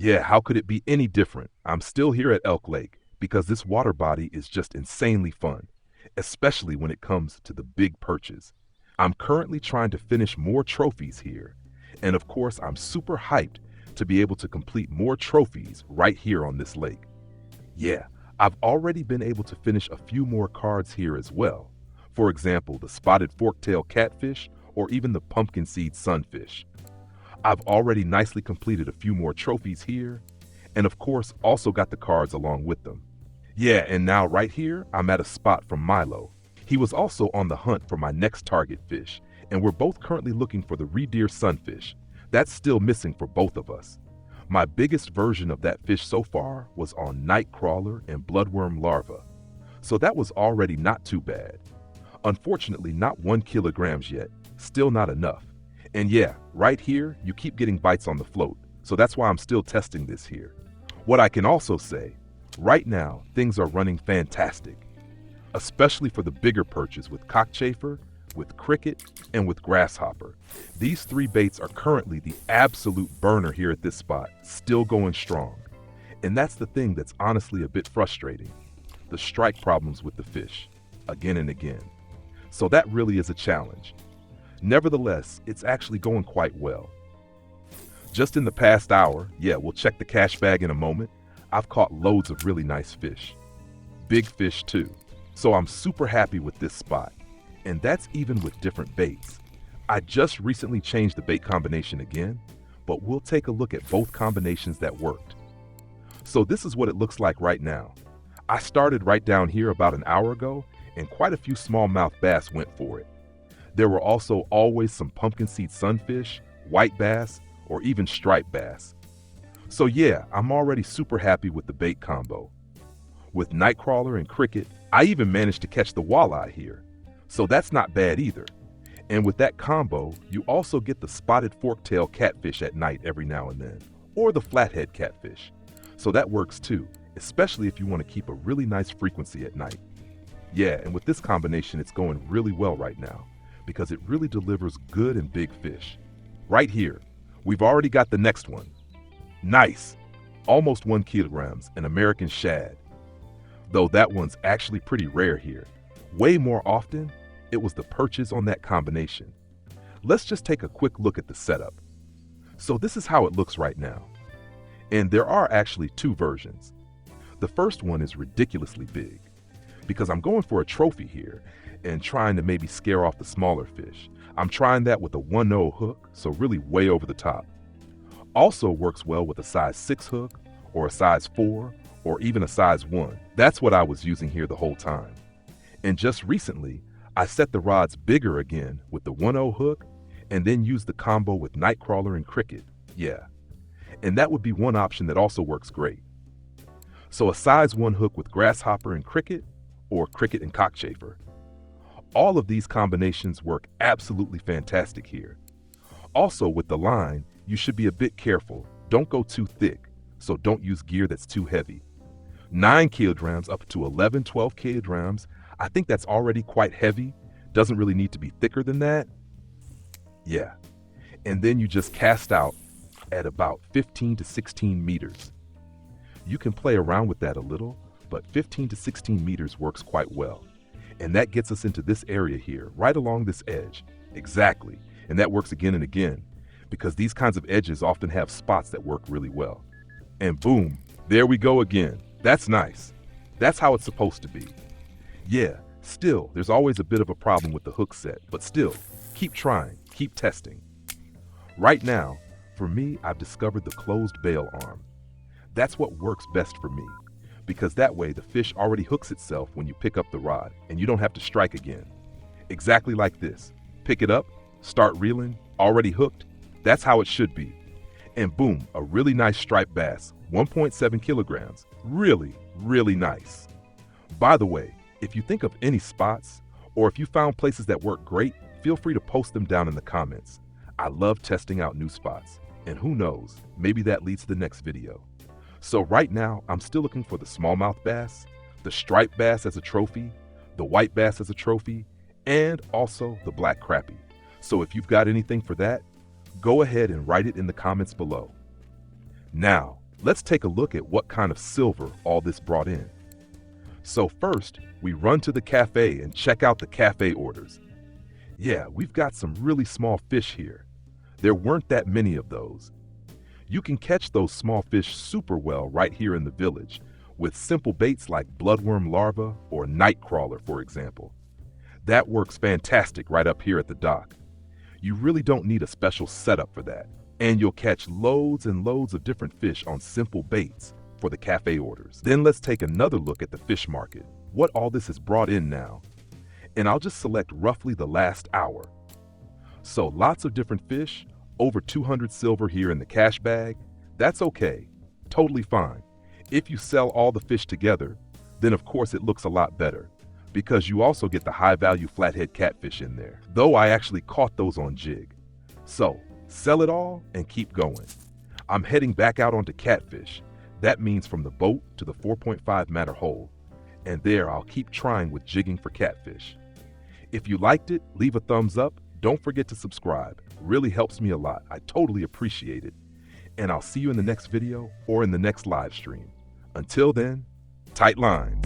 Yeah, how could it be any different? I'm still here at Elk Lake because this water body is just insanely fun, especially when it comes to the big perches. I'm currently trying to finish more trophies here, and of course, I'm super hyped to be able to complete more trophies right here on this lake. Yeah, I've already been able to finish a few more cards here as well. For example, the spotted forktail catfish or even the pumpkin seed sunfish. I've already nicely completed a few more trophies here, and of course also got the cards along with them. Yeah, and now right here, I'm at a spot from Milo. He was also on the hunt for my next target fish, and we're both currently looking for the reindeer sunfish. That's still missing for both of us. My biggest version of that fish so far was on nightcrawler and bloodworm larva, so that was already not too bad. Unfortunately, not 1 kilogram yet, still not enough. And yeah, right here, you keep getting bites on the float, so that's why I'm still testing this here. What I can also say, right now, things are running fantastic, especially for the bigger perches with cockchafer, with cricket, and with grasshopper. These three baits are currently the absolute burner here at this spot, still going strong. And that's the thing that's honestly a bit frustrating, the strike problems with the fish, again and again. So that really is a challenge. Nevertheless, it's actually going quite well. Just in the past hour, yeah, we'll check the cash bag in a moment, I've caught loads of really nice fish. Big fish too. So I'm super happy with this spot. And that's even with different baits. I just recently changed the bait combination again, but we'll take a look at both combinations that worked. So this is what it looks like right now. I started right down here about an hour ago, and quite a few smallmouth bass went for it. There were also always some pumpkin seed sunfish, white bass, or even striped bass. So yeah, I'm already super happy with the bait combo. With nightcrawler and cricket, I even managed to catch the walleye here. So that's not bad either. And with that combo, you also get the spotted forktail catfish at night every now and then, or the flathead catfish. So that works too, especially if you want to keep a really nice frequency at night. Yeah, and with this combination, it's going really well right now, because it really delivers good and big fish. Right here, we've already got the next one. Nice! Almost 1 kilogram, an American shad. Though that one's actually pretty rare here. Way more often, it was the perches on that combination. Let's just take a quick look at the setup. So this is how it looks right now. And there are actually two versions. The first one is ridiculously big, because I'm going for a trophy here and trying to maybe scare off the smaller fish. I'm trying that with a 1/0 hook, so really way over the top. Also works well with a size 6 hook, or a size 4, or even a size 1. That's what I was using here the whole time. And just recently, I set the rods bigger again with the 1/0 hook, and then used the combo with nightcrawler and cricket. Yeah. And that would be one option that also works great. So a size 1 hook with grasshopper and cricket, or cricket and cockchafer. All of these combinations work absolutely fantastic here. Also with the line, you should be a bit careful. Don't go too thick, so don't use gear that's too heavy. 9 kilograms up to 11, 12 kilograms, I think that's already quite heavy. Doesn't really need to be thicker than that. Yeah. And then you just cast out at about 15 to 16 meters. You can play around with that a little, but 15 to 16 meters works quite well. And that gets us into this area here, right along this edge. Exactly. And that works again and again, because these kinds of edges often have spots that work really well. And boom, there we go again. That's nice. That's how it's supposed to be. Yeah, still, there's always a bit of a problem with the hook set, but still, keep trying, keep testing. Right now, for me, I've discovered the closed bail arm. That's what works best for me, because that way the fish already hooks itself when you pick up the rod, and you don't have to strike again. Exactly like this. Pick it up, start reeling, already hooked. That's how it should be. And boom, a really nice striped bass, 1.7 kilograms. Really, really nice. By the way, if you think of any spots, or if you found places that work great, feel free to post them down in the comments. I love testing out new spots, and who knows, maybe that leads to the next video. So right now, I'm still looking for the smallmouth bass, the striped bass as a trophy, the white bass as a trophy, and also the black crappie. So if you've got anything for that, go ahead and write it in the comments below. Now, Let's take a look at what kind of silver all this brought in. So first, we run to the cafe and check out the cafe orders. Yeah, we've got some really small fish here. There weren't that many of those. You can catch those small fish super well right here in the village with simple baits like bloodworm larvae or nightcrawler, for example. That works fantastic right up here at the dock. You really don't need a special setup for that, and you'll catch loads and loads of different fish on simple baits for the cafe orders. Then let's take another look at the fish market, what all this has brought in now. And I'll just select roughly the last hour. So lots of different fish, over 200 silver here in the cash bag. That's okay, totally fine. If you sell all the fish together, then of course it looks a lot better, because you also get the high-value flathead catfish in there, though I actually caught those on jig. So, sell it all and keep going. I'm heading back out onto catfish. That means from the boat to the 4.5 meter hole, and there I'll keep trying with jigging for catfish. If you liked it, leave a thumbs up. Don't forget to subscribe. Really helps me a lot. I totally appreciate it. And I'll see you in the next video or in the next live stream. Until then, tight line.